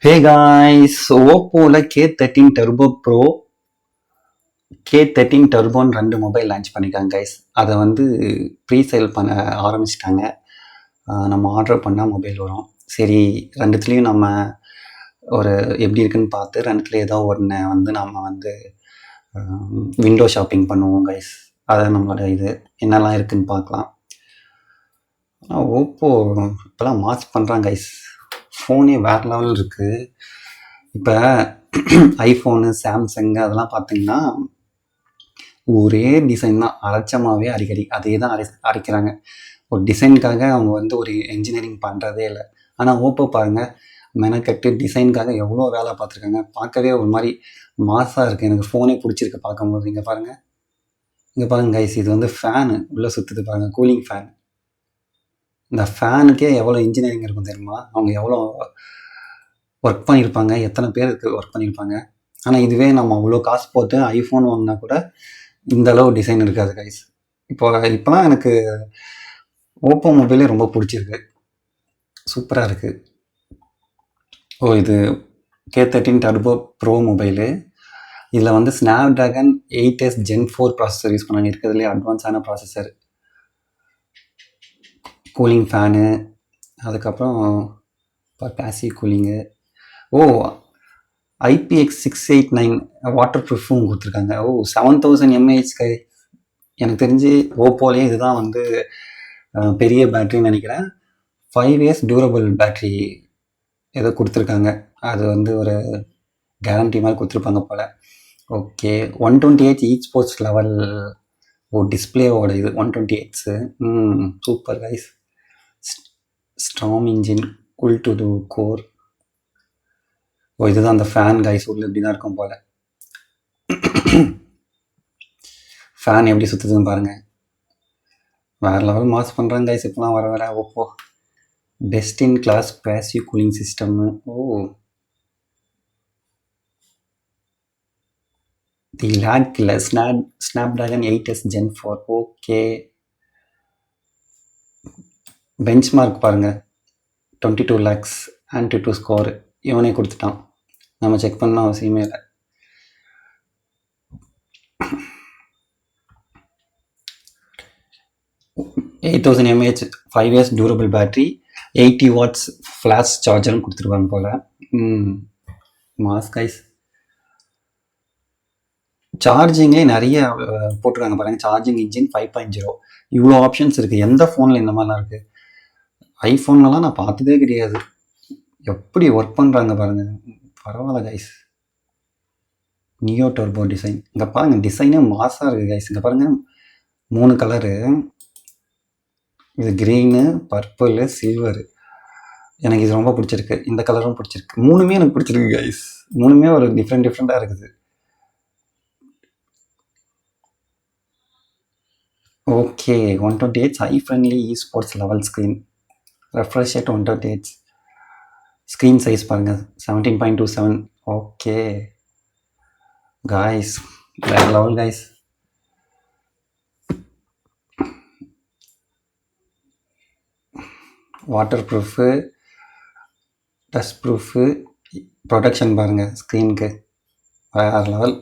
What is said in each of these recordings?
ஹே guys, ஓப்போவில் K thirteen டர்போன்னு 2 mobile launch பண்ணியிருக்காங்க கைஸ். அதை வந்து ப்ரீ சேல் பண்ண ஆரம்பிச்சிட்டாங்க. நம்ம ஆர்டர் பண்ணால் மொபைல் வரும். சரி, ரெண்டுத்துலேயும் நம்ம ஒரு எப்படி இருக்குன்னு பார்த்து ரெண்டுத்துல ஏதோ ஒன்று வந்து நம்ம வந்து விண்டோ ஷாப்பிங் பண்ணுவோம் கைஸ். அதை நம்மளோட இது என்னெல்லாம் இருக்குன்னு பார்க்கலாம். ஓப்போ இப்போலாம் மாஸ் பண்ணுறாங்க கைஸ். ஃபோனே வேறு லெவல் இருக்குது. இப்போ ஐஃபோனு, சாம்சங் அதெல்லாம் பார்த்தீங்கன்னா ஒரே டிசைன் தான், அரைச்சமாகவே அடிக்கடி அதே தான் அரைக்கிறாங்க. ஒரு டிசைனுக்காக அவங்க வந்து ஒரு என்ஜினியரிங் பண்ணுறதே இல்லை. ஆனால் ஓப்போ பாருங்கள், மெனக்கட்டு டிசைனுக்காக எவ்வளோ வேலை பார்த்துருக்காங்க. பார்க்கவே ஒரு மாதிரி மாசாக இருக்குது. எனக்கு ஃபோனே பிடிச்சிருக்கு பார்க்கும்போது. இங்கே பாருங்கள் கைஸ், இது வந்து ஃபேனு உள்ளே சுற்றுது பாருங்கள், கூலிங் ஃபேன். இந்த ஃபேனுக்கே எவ்வளோ இன்ஜினியரிங் இருக்கும் தெரியுமா? அவங்க எவ்வளோ ஒர்க் பண்ணியிருப்பாங்க, எத்தனை பேருக்கு ஒர்க் பண்ணியிருப்பாங்க. ஆனால் இதுவே நம்ம அவ்வளோ காசு போட்டு ஐஃபோன் வாங்கினா கூட இந்த அளவு டிசைன் இருக்காது கைஸ். இப்போலாம் எனக்கு ஓப்போ மொபைலே ரொம்ப பிடிச்சிருக்கு, சூப்பராக இருக்குது. இது கே13 டர்போ ப்ரோ மொபைலு. இதில் வந்து Snapdragon 8S Gen 4 processor use பண்ணாங்க. இருக்கிறதுலே அட்வான்ஸான ப்ராசஸர். கூலிங் ஃபேனு, அதுக்கப்புறம் பேசிவ் கூலிங்கு. IPX689 வாட்டர் ப்ரூஃபும் கொடுத்துருக்காங்க. 7000 mAh கை. எனக்கு தெரிஞ்சு ஓப்போலேயே இதுதான் வந்து பெரிய பேட்டரின்னு நினைக்கிறேன். 5 years டியூரபிள் பேட்ரி ஏதோ கொடுத்துருக்காங்க. அது வந்து ஒரு கேரண்டி மாதிரி கொடுத்துருப்பாங்க போல். ஓகே, 128 ஈச் ஸ்போர்ட்ஸ் லெவல் டிஸ்பிளேவோட இது 128. Super guys. ஸ்ட்ராங் இன்ஜின், குல் டு டு கோர். இதுதான் அந்த ஃபேன் கைஸ். உள்ள இப்படி தான் இருக்கும் போல். ஃபேன் எப்படி சுற்றுதுன்னு பாருங்கள். வேறு லெவல் மாஸ் பண்ணுறாங்க கைஸ். இப்போலாம் வர Oppo best in class passive cooling system. The lag இல்லை, Snapdragon 8S Gen 4. Okay, benchmark பாருங்கள், 22 lakhs AnTuTu ஸ்கோர். இவனே கொடுத்துட்டான், நம்ம செக் பண்ண அவசியமே இல்லை. $8,000 mAh 5 years durable battery, 80 watts flash சார்ஜர்னு கொடுத்துருவாங்க போல். Mass guys. சார்ஜிங்கே நிறைய போட்டுருக்காங்க பாருங்கள். Charging engine 5.0. இவ்வளோ ஆப்ஷன்ஸ் இருக்குது. எந்த ஃபோனில் இந்த மாதிரிலாம் இருக்குது? ஐஃபோன்லலாம் நான் பார்த்ததே கிடையாது. எப்படி ஒர்க் பண்ணுறாங்க பாருங்கள், பரவாயில்ல கைஸ். Neo turbo design. இங்கே பாருங்கள், டிசைனே மாசாக இருக்குது கைஸ். இங்கே பாருங்கள், 3 கலரு. இது க்ரீனு, பர்பிள், சில்வரு. எனக்கு இது ரொம்ப பிடிச்சிருக்கு. இந்த கலரும் பிடிச்சிருக்கு. 3மே எனக்கு பிடிச்சிருக்கு கைஸ். 3மே ஒரு டிஃப்ரெண்ட்டாக இருக்குது. Okay, 128 high friendly sports level screen. Refresh rate 128. Screen size பாருங்கள், 17.27. ஓகே காய்ஸ், வேறு level guys. Water proof, dust proof, protection பாருங்கள் ஸ்க்ரீனுக்கு, வேறு லெவல்.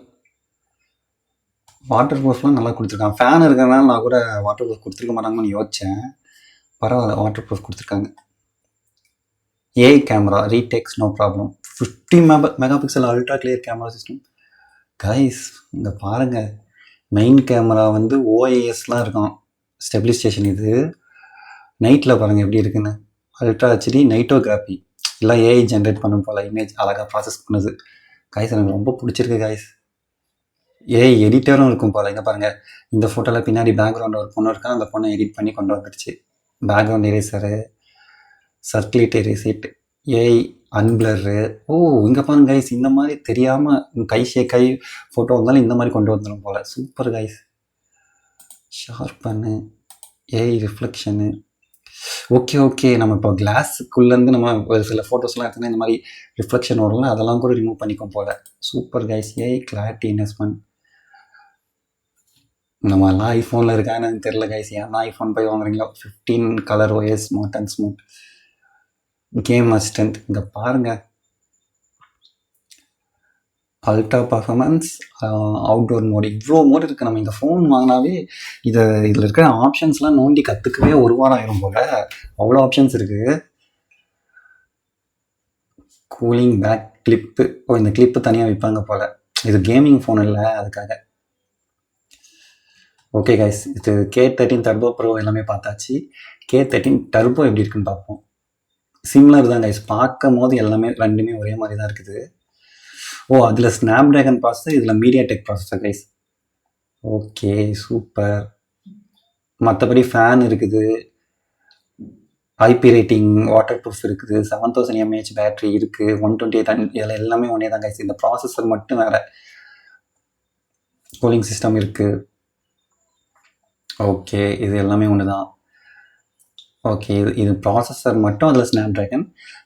வாட்டர் ப்ரூஃப்லாம் நல்லா கொடுத்துருக்காங்க. ஃபேன் இருக்கிறதுனால நான் கூட வாட்டர் ப்ரூஃப் கொடுத்துருக்க மாட்டாங்கன்னு யோசித்தேன். பரவாயில்ல, வாட்டர் ப்ரூஃப் கொடுத்துருக்காங்க. AI camera, retakes no problem. 50 megapixel ultra clear camera system. Guys இங்கே பாருங்கள், மெயின் கேமரா வந்து ஓஐஎஸ்லாம் இருக்கும், ஸ்டெபிலைசேஷன். இது நைட்டில் பாருங்கள் எப்படி இருக்குன்னு. அல்ட்ரா ஹெச்டி நைட்டோகிராஃபி, எல்லாம் ஏஐ ஜென்ரேட் பண்ணும் போல். இமேஜ் அழகாக ப்ராசஸ் பண்ணுது கைஸ். எனக்கு ரொம்ப பிடிச்சிருக்கு கைஸ். ஏஐ எடிட்டரும் இருக்கும் போல். இங்கே பாருங்கள், இந்த ஃபோட்டோவில் பின்னாடி பேக்ரவுண்டில் ஒரு பொண்ணு இருக்கா. அந்த பொண்ணை எடிட் பண்ணி கொண்டு வந்துடுச்சு. Background eraser, circulate erase it, AI unblur. இங்கே பாருங்க கைஸ், இந்த மாதிரி தெரியாமல் கை ஃபோட்டோ வந்தாலும் இந்த மாதிரி கொண்டு வந்துடும் போல். Super guys. Sharpen, AI reflection. Okay, நம்ம இப்போ கிளாஸுக்குள்ளேருந்து நம்ம ஒரு சில ஃபோட்டோஸ்லாம் எடுத்தோன்னா இந்த மாதிரி ரிஃப்ளெக்ஷன் வரும்ல, அதெல்லாம் கூட ரிமூவ் பண்ணிக்கும் போல். Super guys. AI clarity investment. இந்த மாதிரிலாம் ஐஃபோனில் இருக்கான்னு எனக்கு தெரில கைஸ். ஏன்னா ஐஃபோன் போய் வாங்குறீங்களா? 15 colour OS smart and smooth game assistant. இங்கே பாருங்கள், அல்ட்ரா பர்ஃபார்மன்ஸ், அவுட்டோர் மோட், இவ்வளோ மோட் இருக்குது. நம்ம இந்த ஃபோன் வாங்கினாவே இதில் இருக்கிற ஆப்ஷன்ஸ்லாம் நோண்டி கற்றுக்கவே ஒரு வாரம் ஆயிரும் போல், அவ்வளோ ஆப்ஷன்ஸ் இருக்குது. கூலிங் பேக் கிளிப்பு, இந்த கிளிப்பு தனியாக வைப்பாங்க போல், இது கேமிங் ஃபோன் இல்லை அதுக்காக. ஓகே கைஸ், இது K13 டர்போ ப்ரோ எல்லாமே பார்த்தாச்சு. K13 டர்போ எப்படி இருக்குன்னு பார்ப்போம். சிம்லர் தான் கைஸ், பார்க்கும் போது எல்லாமே ரெண்டுமே ஒரே மாதிரி தான் இருக்குது. அதில் ஸ்னாப் ட்ராகன் ப்ராசஸர், இதில் MediaTek processor guys. Okay super. மற்றபடி ஃபேன் இருக்குது, ஐபி ரேட்டிங், வாட்டர் ப்ரூஃப் இருக்குது, 7000 mAh பேட்டரி இருக்குது, 128 இதில் எல்லாமே ஒன்றே தான் கைஸ். இந்த ப்ராசஸர் மட்டும் வேறு. கூலிங் சிஸ்டம் இருக்குது. ஓகே, இது எல்லாமே ஒன்று தான். ஓகே, இது ப்ராசஸர் மட்டும், அதில் ஸ்னாப் ட்ராகன்,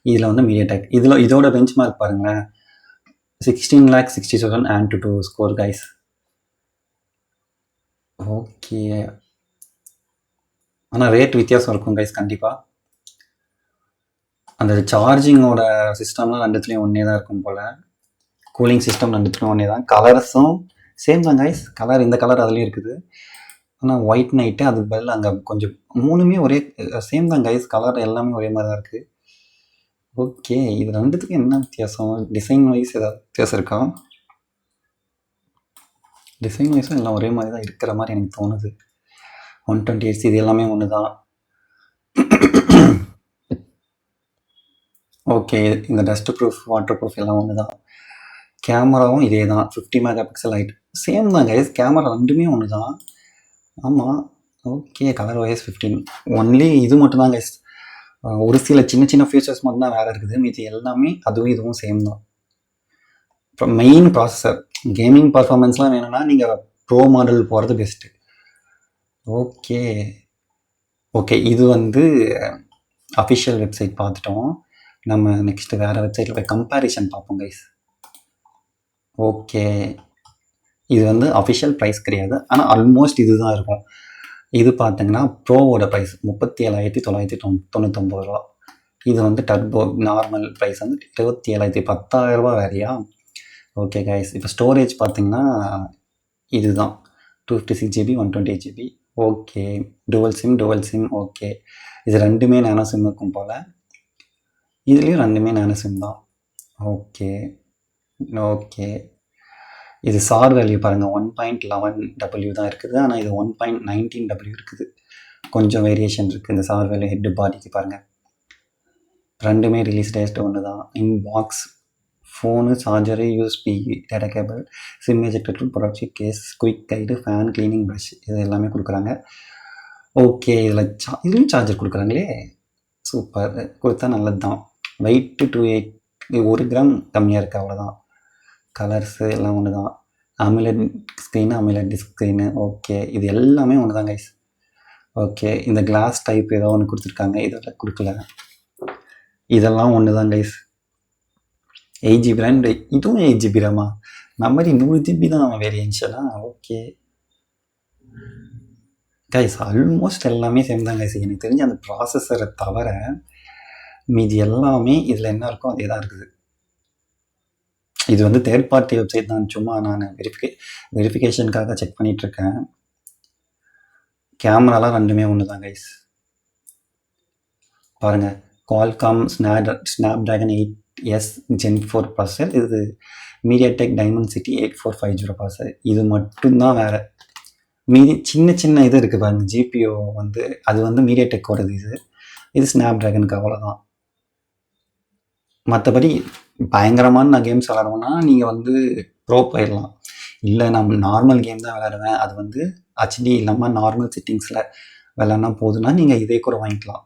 இதில் வந்து மீடியாடெக். இதோட பெஞ்ச் மார்க் பாருங்களேன், 16,60,000 AnTuTu ஸ்கோர் கைஸ். ஓகே, ஆனால் ரேட் வித்தியாசம் இருக்கும் கைஸ் கண்டிப்பாக. அந்த சார்ஜிங்கோட சிஸ்டம்லாம் ரெண்டுத்துலேயும் ஒன்றே தான் இருக்கும் போல். கூலிங் சிஸ்டம் ரெண்டுத்துலேயும் ஒன்றே தான். கலர்ஸும் சேம் தான் கைஸ். கலர் இந்த கலர் அதுலேயும் இருக்குது, ஆனால் ஒயிட் நைட்டு அதுக்கு பதில் அங்கே கொஞ்சம் மூணுமே ஒரே சேம் தான் கைஸ். கலர் எல்லாமே ஒரே மாதிரி தான் இருக்குது. ஓகே, இது ரெண்டுத்துக்கும் என்ன வித்தியாசம்? டிசைன் வைஸ் ஏதாவது வித்தியாசம் இருக்கா? டிசைன் வைஸும் எல்லாம் ஒரே மாதிரி தான் இருக்கிற மாதிரி எனக்கு தோணுது. 128 இது எல்லாமே ஒன்று தான். ஓகே, இந்த டஸ்ட் ப்ரூஃப், வாட்டர் ப்ரூஃப் எல்லாம் ஒன்று தான். கேமராவும் இதே தான், 50 MP லைட். சேம் தான் கைஸ், கேமரா ரெண்டுமே ஒன்று தான். ஆமாம், ஓகே. Colour wise 15. ஒன்லி இது மட்டும் தான் கைஸ், ஒரு சில சின்ன சின்ன ஃபீச்சர்ஸ் மட்டும் தான் வேறு இருக்குது. மீதி எல்லாமே அதுவும் இதுவும் சேம் தான். அப்புறம் மெயின் ப்ராசஸர், கேமிங் பர்ஃபார்மன்ஸ்லாம் வேணும்னா நீங்கள் ப்ரோ மாடல் போகிறது பெஸ்ட்டு. ஓகே ஓகே, இது வந்து அஃபிஷியல் வெப்சைட் பார்த்துட்டோம். நம்ம நெக்ஸ்ட்டு வேறு வெப்சைட்டில் போய் கம்பேரிஷன் பார்ப்போம் கைஸ். ஓகே, இது வந்து அஃபிஷியல் ப்ரைஸ் கிடையாது, ஆனால் ஆல்மோஸ்ட் இது தான் இருக்கும். இது பார்த்தீங்கன்னா ப்ரோவோட ப்ரைஸ் 37,999 ரூபா. இது வந்து டர்போ நார்மல் ப்ரைஸ் வந்து 27,000, 10,000 ரூபா வேறையா. ஓகே கைஸ், இப்போ ஸ்டோரேஜ் பார்த்தீங்கன்னா இதுதான் 256 GB 128 GB. Okay, dual sim. Okay, இது ரெண்டுமே நானோ சிம் இருக்கும் போல். இதுலேயும் ரெண்டுமே நானோ சிம் தான். ஓகே ஓகே, இது சார் வேல்யூ பாருங்கள், 1.11W தான் இருக்குது, ஆனால் இது 1.19W இருக்குது. கொஞ்சம் வேரியேஷன் இருக்குது இந்த சார் வேல்யூ. ஹெட்டு பாடிக்கு பாருங்கள், ரெண்டுமே ரிலீஸ் டேட் ஒன்று தான். In box phone, charger, USB data cable, sim ejector tool, protection case, quick guide, fan, cleaning brush, இது எல்லாமே கொடுக்குறாங்க. ஓகே, இதுலேயும் சார்ஜர் கொடுக்குறாங்களே, சூப்பர். கொடுத்தா நல்லது தான். வெயிட்டு 280, 1 கிராம் கம்மியாக இருக்குது, அவ்வளோதான். கலர்ஸு எல்லாம் ஒன்று தான். அமிலட் ஸ்க்ரீனு, அமிலட் டிஸ்க் ஸ்க்ரீனு. ஓகே, இது எல்லாமே ஒன்று தான் கைஸ். ஓகே, இந்த கிளாஸ் டைப் ஏதோ ஒன்று கொடுத்துருக்காங்க, இதெல்லாம் கொடுக்கல. இதெல்லாம் ஒன்று தான் கைஸ். 8 GB ரேம், இதுவும் 8 GB ரேமா? மெமரி 100 GB தான் வேரியன்ஷனா? ஓகே கைஸ், ஆல்மோஸ்ட் எல்லாமே சேம் தான் கைஸ். எனக்கு தெரிஞ்ச அந்த ப்ராசஸரை தவிர மீதி எல்லாமே இதில் என்ன இருக்கோ அதே தான் இருக்குது. இது வந்து தேர்ட் பார்ட்டி வெப்சைட் தான், சும்மா நான் வெரிஃபிகேஷனுக்காக செக் பண்ணிகிட்ருக்கேன். கேமராலாம் ரெண்டுமே ஒன்று தான் கைஸ். பாருங்கள், Qualcomm snap dragon 8S Gen 4 processor, இது மீடியாடெக் டைமென்சிட்டி 8450 ப்ராசஸர். இது மட்டும்தான் வேறு. மீதி சின்ன இது இருக்குது பாருங்கள். ஜிபிஓ வந்து அது வந்து மீடியாடெக்கோடது, இது ஸ்னாப் ட்ராகனுக்கு, அவ்வளோதான். மற்றபடி பயங்கரமான நான் கேம்ஸ் விளாடுவேன்னா நீங்கள் வந்து ப்ரோ போயிடலாம். இல்லை நான் நார்மல் கேம் தான் விளாடுவேன், அது வந்து ஹெச்டி இல்லாமல் நார்மல் செட்டிங்ஸில் விளாட்னா போதுன்னா நீங்கள் இதே கூட வாங்கிக்கலாம்.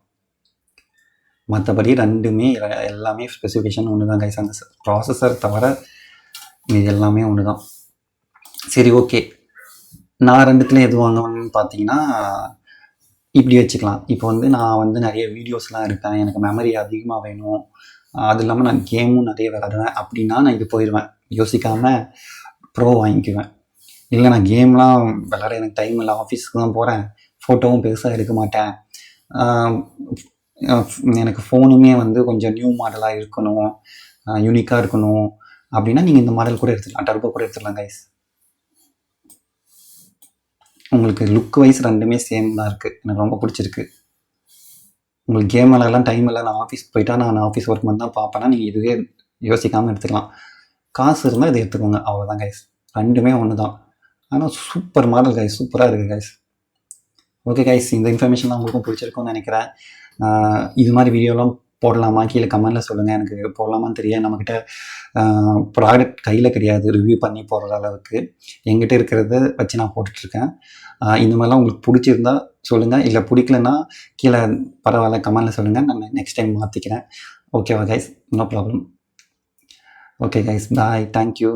மற்றபடி ரெண்டுமே எல்லாமே ஸ்பெசிஃபிகேஷன் ஒன்று தான் கைஸ். அந்த ப்ராசஸர் தவிர இது எல்லாமே ஒன்று தான். சரி, ஓகே, நான் ரெண்டுத்துலேயும் எது வாங்கணும்னு பார்த்தீங்கன்னா இப்படி வச்சுக்கலாம். இப்போ வந்து நான் வந்து நிறைய வீடியோஸ்லாம் எடுப்பேன், எனக்கு மெமரி அதிகமாக வேணும், அது இல்லாமல் நான் கேமும் நிறைய விளாடுவேன் அப்படின்னா நான் இது போயிடுவேன், யோசிக்காமல் ப்ரோ வாங்கிக்குவேன். இல்லை நான் கேம்லாம் விளாட எனக்கு டைம் இல்லை, ஆஃபீஸுக்கு தான் போகிறேன், ஃபோட்டோவும் பெருசாக எடுக்க மாட்டேன், எனக்கு ஃபோனுமே வந்து கொஞ்சம் நியூ மாடலாக இருக்கணும், யூனிக்காக இருக்கணும் அப்படின்னா நீங்கள் இந்த மாடல் கூட எடுத்துக்கலாம், டர்போ கூட எடுத்துக்கலாம் கைஸ். உங்களுக்கு லுக் வைஸ் ரெண்டுமே சேம் தான் இருக்குது, எனக்கு ரொம்ப பிடிச்சிருக்கு. உங்களுக்கு கேம் விளையாடலாம் டைம் இல்லை, நான் ஆஃபீஸ்க்கு போயிட்டா நான் ஆஃபீஸ் ஒர்க் மட்டும் தான் பார்ப்பேன்னா நீங்கள் இதுவே யோசிக்காமல் எடுத்துக்கலாம். காசு இருந்தால் இதை எடுத்துக்கோங்க, அவ்வளோதான் கைஸ். ரெண்டுமே ஒன்று தான். ஆனால் சூப்பர் மாடல் கைஸ், சூப்பராக இருக்குது கைஸ். ஓகே கைஸ், இந்த இன்ஃபர்மேஷன்லாம் உங்களுக்கும் பிடிச்சிருக்கும்னு நினைக்கிறேன். இது மாதிரி வீடியோலாம் போடலாமா கீழே கமெண்டில் சொல்லுங்கள், எனக்கு போடலாமான்னு தெரியாது. நம்மக்கிட்ட ப்ராடக்ட் கையில் கிடையாது ரிவ்யூ பண்ணி போடுற அளவுக்கு. என்கிட்ட இருக்கிறத வச்சு நான் போட்டுட்ருக்கேன். இந்த மாதிரிலாம் உங்களுக்கு பிடிச்சிருந்தா சொல்லுங்கள், இல்லை பிடிக்கலன்னா கீழே பரவாயில்ல கமெண்டில் சொல்லுங்கள், நான் நெக்ஸ்ட் டைம் மாற்றிக்கிறேன். ஓகேவா guys? No problem. Okay guys, bye, thank you.